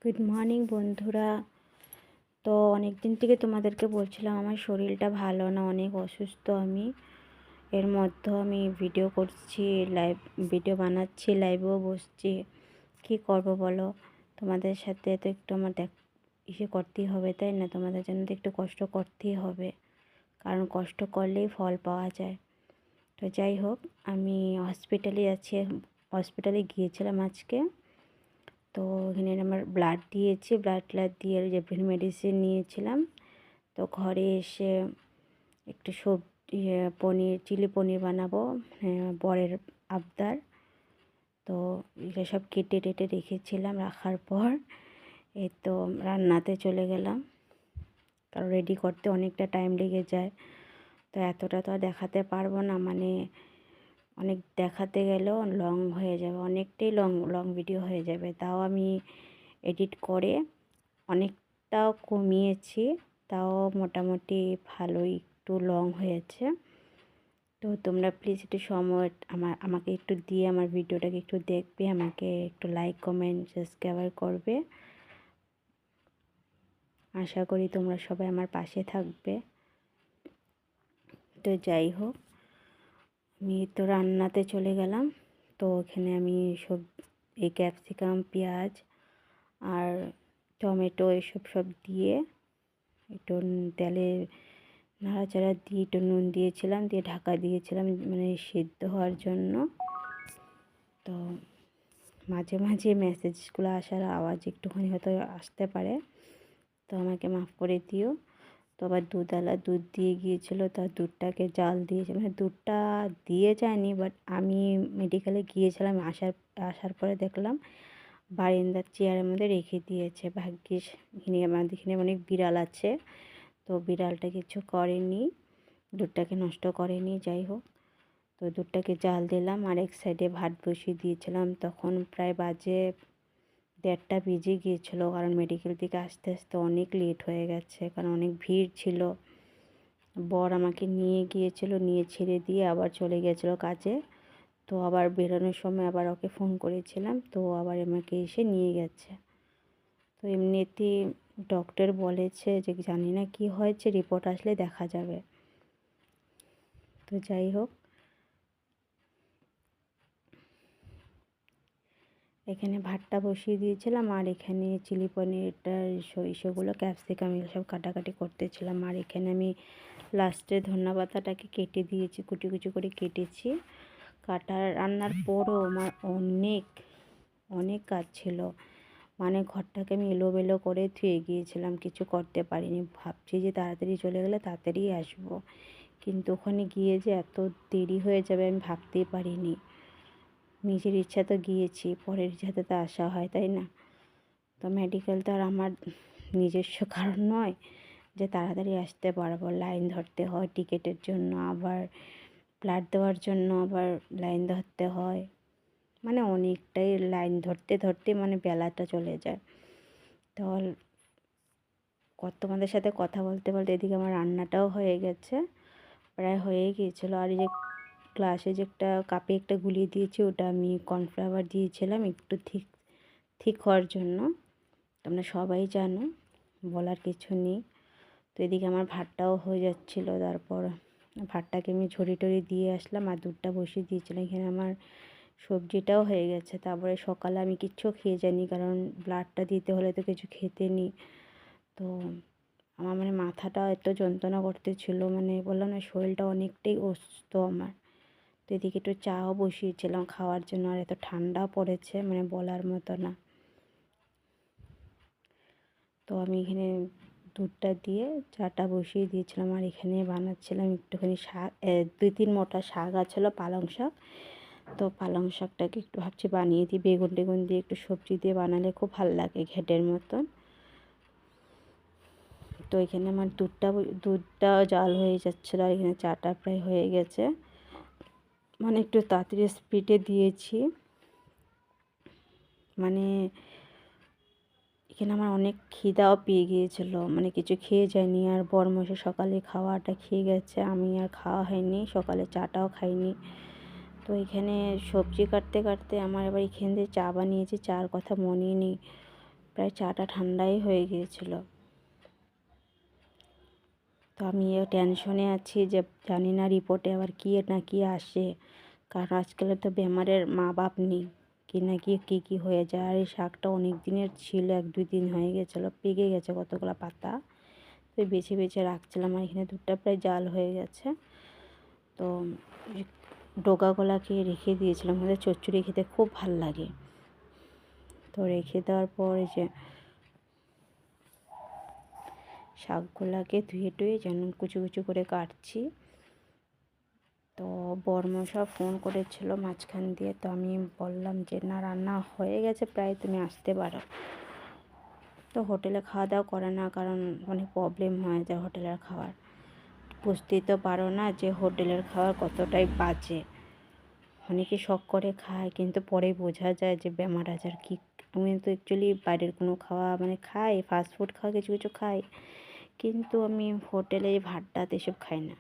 Good morning বন্ধুরা। তো অনেক দিন থেকে তোমাদেরকে বলছিলাম আমার শরীরটা ভালো না, অনেক অসুস্থ আমি। এর মধ্যে আমি ভিডিও করছি, লাইভ ভিডিও বানাচ্ছি, লাইভেও বসছি। কি করব বলো? তোমাদের সাথে তো একটু আমার করতেই হবে, তাই না? তোমাদের জন্য তো একটু কষ্ট করতেই হবে, কারণ কষ্ট করলেই ফল পাওয়া যায়। তো যাই হোক, আমি হসপিটালে যাচ্ছি, হসপিটালে গিয়েছিলাম আজকে। তো এখানে আমার ব্লাড দিয়েছি, ব্লাড দিয়ে যে মেডিসিন নিয়েছিলাম। তো ঘরে এসে একটু পনির, চিলি পনির বানাবো, বরের আবদার। তো এগুলো সব কেটে টেটে রেখেছিলাম, রাখার পর এই তো রান্নাতে চলে গেলাম, কারণ রেডি করতে অনেকটা টাইম লেগে যায়। তো এতটা তো আর দেখাতে পারবো না, মানে অনেক দেখাতে গেলেও লং হয়ে যাবে, অনেকটাই লং লং ভিডিও হয়ে যাবে। তাও আমি এডিট করে অনেকটা কমিয়েছি, তাও মোটামুটি ভালোই একটু লং হয়েছে। তো তোমরা প্লিজ একটু সময় আমাকে একটু দিয়ে আমার ভিডিওটাকে একটু দেখবে, আমাকে একটু লাইক কমেন্ট সাবস্ক্রাইব করবে। আশা করি তোমরা সবাই আমার পাশে থাকবে। তো যাই হোক, আমি তো রান্নাতে চলে গেলাম। তো এখানে আমি এই ক্যাপসিকাম, পেঁয়াজ আর টমেটো এসব সব দিয়ে একটু তেলে নাড়াচাড়া দিয়ে একটু নুন দিয়েছিলাম, দিয়ে ঢাকা দিয়েছিলাম মানে সিদ্ধ হওয়ার জন্য। তো মাঝে মাঝে মেসেজগুলো আসার আওয়াজ একটুখানি হয়তো আসতে পারে, তো আমাকে মাফ করে দিও। তো আবার দুধ দিয়ে গিয়েছিলো, তার দুধটাকে জাল দিয়েছে, মানে দুধটা দিয়ে যায়নি, বাট আমি মেডিকেলে গিয়েছিলাম, আসার পরে দেখলাম বারান্দার চেয়ারের মধ্যে রেখে দিয়েছে। ভাগ্যিস আমাদের এখানে অনেক বিড়াল আছে, তো বিড়ালটা কিছু করেনি, দুধটাকে নষ্ট করেনি। যাই হোক, তো দুধটাকে জাল দিলাম, আর এক সাইডে ভাত বসিয়ে দিয়েছিলাম। তখন প্রায় বাজে 1:30 বেজে গিয়েছিলো, কারণ মেডিকেল থেকে আসতে আসতে অনেক লেট হয়ে গেছে, কারণ অনেক ভিড় ছিল। বর আমাকে নিয়ে গিয়েছিল, নিয়ে ছেড়ে দিয়ে আবার চলে গিয়েছিলো কাজে। তো আবার বেরোনোর সময় আবার ওকে ফোন করেছিলাম, তো আবার আমাকে এসে নিয়ে গেছে। তো এমনিতেই ডক্টর বলেছে যে জানি না কি হয়েছে, রিপোর্ট আসলে দেখা যাবে। তো যাই হোক, এখানে ভাতটা বসিয়ে দিয়েছিলাম, আর এখানে চিলি পনিরটা সেগুলো ক্যাপসিকাম এগুলো সব কাটাকাটি করতেছিলাম। আর এখানে আমি লাস্টে ধনেপাতাটাকে কেটে দিয়েছি, কুচি কুচি করে কেটেছি। রান্নার পরও আমার অনেক অনেক কাজ ছিল, মানে ঘরটাকে আমি এলোমেলো করে ধুয়ে গিয়েছিলাম, কিছু করতে পারিনি। ভাবছি যে তাড়াতাড়ি চলে গেলে তাড়াতাড়ি আসবো, কিন্তু ওখানে গিয়ে যে এত দেরি হয়ে যাবে আমি ভাবতেই পারিনি। নিজের ইচ্ছা তো গিয়েছি, পরের ইচ্ছাতে তো আসা হয়, তাই না? তো মেডিকেল তো আর আমার নিজস্ব কারণ নয় যে তাড়াতাড়ি আসতে পারবো। লাইন ধরতে হয় টিকিটের জন্য, আবার ব্লাড দেওয়ার জন্য আবার লাইন ধরতে হয়, মানে অনেকটাই লাইন ধরতে ধরতে মানে বেলাটা চলে যায়। তো তোমাদের সাথে কথা বলতে বলতে এদিকে আমার রান্নাটাও হয়ে গেছে, প্রায় হয়ে গিয়েছিলো। আর এই যে গ্লাসে যে একটা কাপে একটা গুলিয়ে দিয়েছি, ওটা আমি কর্নফ্লাওয়ার দিয়েছিলাম একটু ঠিক ঠিক হওয়ার জন্য। তোমরা সবাই জানো, বলার কিছু নেই। তো এদিকে আমার ভাতটাও হয়ে যাচ্ছিলো, তারপর ভাতটাকে আমি ঝরি টরি দিয়ে আসলাম, আর দুধটা বসিয়ে দিয়েছিলাম। এখানে আমার সবজিটাও হয়ে গেছে। তারপরে সকালে আমি কিচ্ছু খেয়ে যাইনি, কারণ ব্লাডটা দিতে হলে তো কিছু খেতে নিই। তো আমার মানে মাথাটা এত যন্ত্রণা করতেছিল, মানে বললাম না শরীরটা অনেকটাই অসুস্থ আমার। তো এদিকে একটু চাও বসিয়েছিলাম খাওয়ার জন্য, আর এত ঠান্ডা পড়েছে মানে বলার মতো না। তো আমি এখানে দুধটা দিয়ে চাটা বসিয়ে দিয়েছিলাম, আর এখানে বানাচ্ছিলাম একটুখানি শাক, 2-3 মোটা শাক আছিল, পালং শাক। তো পালং শাকটাকে একটু ভাবছি বানিয়ে দিই, বেগুন টেগুন দিয়ে একটু সবজি দিয়ে বানালে খুব ভালো লাগে, ঘেঁটের মতন। তো এখানে আমার দুধটাও জাল হয়ে যাচ্ছিলো, আর এখানে চাটা প্রায় হয়ে গেছে, মানে একটু তাড়াতাড়ি স্পিডে দিয়েছি। মানে এখানে আমার অনেক খিদাও পেয়ে গিয়েছিলো, মানে কিছু খেয়ে যায়নি। আর বরমশাই সকালে খাওয়াটা খেয়ে গেছে, আমি আর খাওয়া হয়নি, সকালে চাটাও খাইনি। তো এখানে সবজি কাটতে কাটতে আমার এবার এখান দিয়ে চা বানিয়েছি, চার কথা মনে নেই। প্রায় চাটা ঠান্ডাই হয়ে গিয়েছিল। তো আমি টেনশনে আছি যে জানি না রিপোর্টে আবার কী না কী আসে, কারণ আজকাল তো বেমারের মা বাপ নেই, কি না কী হয়ে যায়। আর এই শাকটা অনেক দিনের ছিল, 1-2 দিন হয়ে গেছিলো, পেকে গেছে কতগুলো পাতা। তো বেছে বেছে রাখছিলাম, আর এখানে দুধটা প্রায় জাল হয়ে গেছে। তো ডগাগুলাকে রেখে দিয়েছিলাম, আমাদের চচ্চড়ি খেতে খুব ভাল লাগে। তো রেখে দেওয়ার পর এই যে শাকগুলাকে ধুয়ে টুয়ে যেন কুচু কুচু করে কাটছি। তো বড়মশাই ফোন করেছিল মাঝখান দিয়ে, তো আমি বললাম যে না, রান্না হয়ে গেছে প্রায়, তুমি আসতে পারো। তো হোটেলে খাওয়া দাওয়া করে না, কারণ অনেক প্রবলেম হয়ে যায় হোটেলের খাবার। বুঝতেই তো পারো না যে হোটেলের খাবার কতটাই বাজে। অনেকে শখ করে খায়, কিন্তু পরে বোঝা যায় যে বেমার আজার কী। আমি তো অ্যাকচুয়ালি বাইরের কোনো খাওয়া মানে খাই, ফাস্টফুড খাওয়া কিছু কিছু খাই, কিন্তু আমি হোটেলে ভাত টাত এসব খাই না।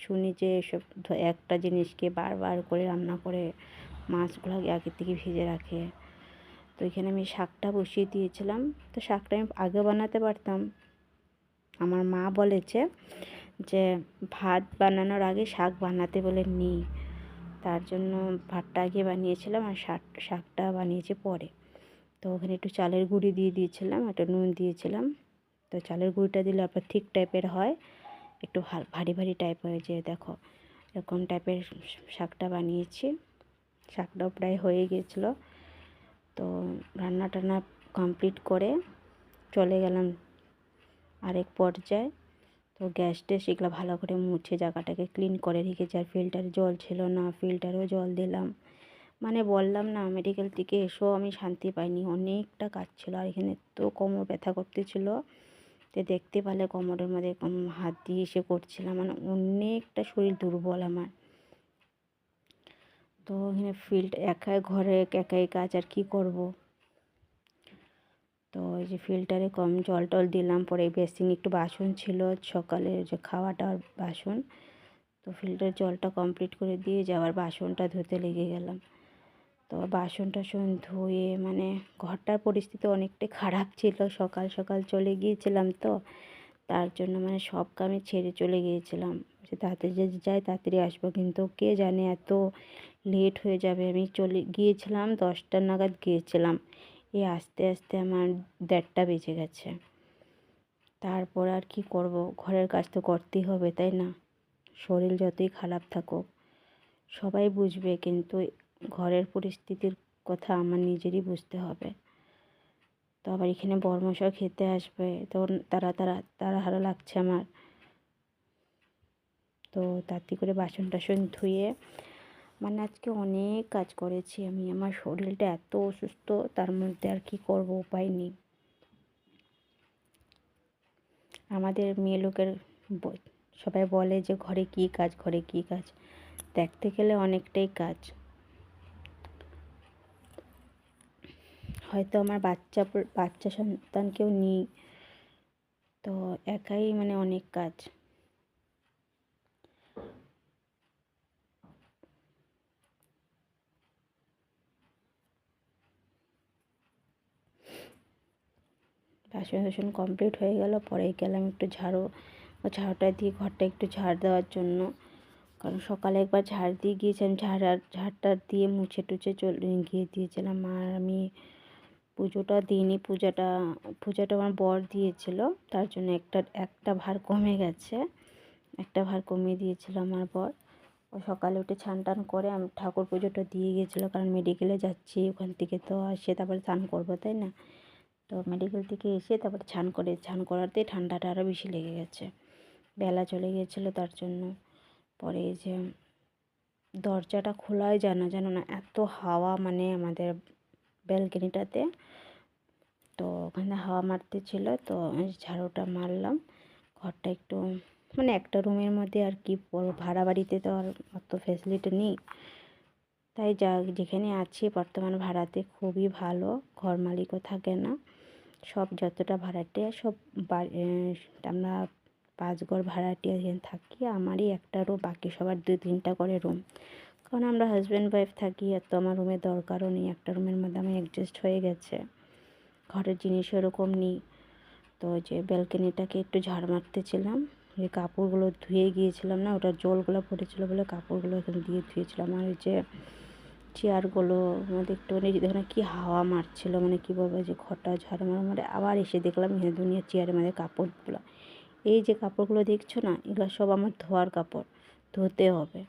শুনি যে এসব একটা জিনিসকে বারবার করে রান্না করে মাছগুলো আগে থেকে ভেজে রাখে। তো এখানে আমি শাকটা বসিয়ে দিয়েছিলাম। তো শাকটা আমি আগে বানাতে পারতাম, আমার মা বলেছে যে ভাত বানানোর আগে শাক বানাতে বলে নিই, তার জন্য ভাতটা আগে বানিয়েছিলাম আর শাকটা বানিয়েছি পরে। তো ওখানে একটু চালের গুঁড়ি দিয়ে দিয়েছিলাম, একটু নুন দিয়েছিলাম। তো চালের গুঁড়িটা দিলে আপনার ঠিক টাইপের হয়, একটু ভারী ভারী টাইপ হয়ে যায়। দেখো এরকম টাইপের শাকটা বানিয়েছি। শাকটাও প্রায় হয়ে গিয়েছিলো। তো রান্না টান্না কমপ্লিট করে চলে গেলাম আরেক পর্যায়ে। তো গ্যাস ট্যাস এগুলো ভালো করে মুছে জায়গাটাকে ক্লিন করে রেখেছি। আর ফিল্টারে জল ছিল না, ফিল্টারেও জল দিলাম। মানে বললাম না, মেডিকেল থেকে এসেও আমি শান্তি পাইনি, অনেকটা কাজ ছিল। আর এখানে তো কোমর ব্যথা করতেছিল, তো দেখতে পেলে কোমরের মধ্যে হাত দিয়ে এসে করছিলাম, মানে অনেকটা শরীর দুর্বল আমার। তো এখানে একাই ঘরে একাই কাজ, আর কি করব। তো এই যে ফিল্টারে কম জল টল দিলাম, পরে বেসিন একটু বাসন ছিল সকালের যে খাওয়াটার বাসন, তো ফিল্টার জলটা কমপ্লিট করে দিয়ে যাওয়ার বাসনটা ধুতে লেগে গেলাম। তো বাসন টাসন ধুয়ে মানে ঘরটার পরিস্থিতি অনেকটাই খারাপ ছিল, সকাল সকাল চলে গিয়েছিলাম, তো তার জন্য মানে সব কামে ছেড়ে চলে গিয়েছিলাম যে তাড়াতাড়ি যাই তাড়াতাড়ি আসবো, কিন্তু কে জানে এত লেট হয়ে যাবে। আমি চলে গিয়েছিলাম 10টা নাগাদ গিয়েছিলাম, এই আস্তে আস্তে আমার 1:30টা বেজে গেছে। তারপর আর কি করব, ঘরের কাজ তো করতেই হবে, তাই না? শরীর যতই খারাপ থাকুক সবাই বুঝবে, কিন্তু ঘরের পরিস্থিতির কথা আমার নিজেরই বুঝতে হবে। তো আবার এখানে বড়মশাই খেতে আসবে, তো তাড়াহুড়ো লাগছে আমার। তো তাড়াতাড়ি করে বাসন টাসন ধুয়ে মানে আজকে অনেক কাজ করেছি আমি, আমার শরীরটা এত অসুস্থ, তার মধ্যে আর কি করব, উপায় নেই। আমাদের মেয়ে লোকের সবাই বলে যে ঘরে কী কাজ, ঘরে কী কাজ, দেখতে গেলে অনেকটাই কাজ। হয়তো আমার বাচ্চা সন্তানকেও নিই, তো একাই মানে অনেক কাজ। বাসন টাসন কমপ্লিট হয়ে গেল, পরে গেলাম একটু ঝাড়ুটা দিয়ে ঘরটা একটু ঝাড় দেওয়ার জন্য, কারণ সকালে একবার ঝাড় দিয়ে গিয়েছিলাম, ঝাড়টা দিয়ে মুছে টুছে গিয়ে দিয়েছিলাম। আর আমি পুজোটা দিইনি, পূজাটা আমার বর দিয়েছিল, তার জন্য একটা ভার কমে গেছে, একটা ভার কমিয়ে দিয়েছিল আমার বর। ও সকালে উঠে স্নান টান করে আমি ঠাকুর পুজোটা দিয়ে গিয়েছিলো, কারণ মেডিকেলে যাচ্ছি, ওখান থেকে তো আসে তারপরে স্নান করবো, তাই না? তো মেডিকেল থেকে এসে তারপরে স্নান করাতে ঠান্ডাটা আরও বেশি লেগে গেছে, বেলা চলে গিয়েছিলো তার জন্য। পরে এই যে দরজাটা খোলাই জানো না, এত হাওয়া মানে আমাদের ব্যালকনিটাতে, তো ওখানে হাওয়া মারতে ছিল, তো ঝাড়ুটা মারলাম। ঘরটা একটু মানে একটা রুমের মধ্যে আর কি বলবো, ভাড়া বাড়িতে তো আর অত ফ্যাসিলিটি নেই, তাই যেখানে আছি বর্তমান ভাড়াতে খুবই ভালো, ঘর মালিকও থাকে না, সব যতটা ভাড়াটিয়া সব আমরা 5 ঘর ভাড়াটিয়া এখানে থাকি, আমারই একটা রুম, বাকি সবার 2-3টা করে রুম, কারণ আমরা হাজব্যান্ড ওয়াইফ থাকি, আর তো আমার রুমের দরকারও নেই, একটা রুমের মধ্যে আমি অ্যাডজাস্ট হয়ে গেছে। ঘরের জিনিস ওরকম নিই। তো ওই যে ব্যালকনিটাকে একটু ঝাড় মারতেছিলাম, যে কাপড়গুলো ধুয়ে গিয়েছিলাম না, ওটার জলগুলো পড়েছিল বলে কাপড়গুলো এখানে দিয়ে ধুয়েছিলাম। আর ওই যে চেয়ারগুলো আমাদের একটুখানি দেখুন কী হাওয়া মারছিল, মানে কী বলবো, যে ঘরটা ঝাড় মারে আবার এসে দেখলাম এখানে দুনিয়ার চেয়ারের মধ্যে কাপড়গুলো। এই যে কাপড়গুলো দেখছো না, এগুলো সব আমার ধোয়ার কাপড়, ধুতে হবে।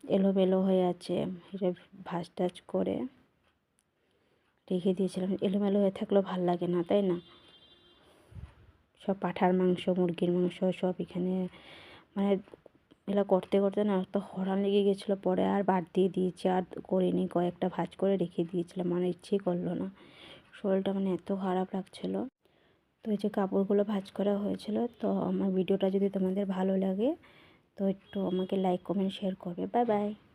এলোমেলো হয়ে আছে, এটা ভাঁজ টাজ করে রেখে দিয়েছিলাম। এলোমেলো হয়ে থাকলেও ভাল লাগে না, তাই না? সব পাঁঠার মাংস, মুরগির মাংস সব এখানে, মানে এগুলো করতে করতে না তো হরান লেগে গেছিলো, পরে আর বাদ দিয়ে দিয়েছি, আর করিনি। কয়েকটা ভাঁজ করে রেখে দিয়েছিলাম, মানে ইচ্ছেই করলো না, শরীরটা মানে এত খারাপ লাগছিলো। তো এই যে কাপড়গুলো ভাঁজ করা হয়েছিল। তো আমার ভিডিওটা যদি তোমাদের ভালো লাগে তো একটু আমাকে লাইক কমেন্ট শেয়ার করবে। Bye bye.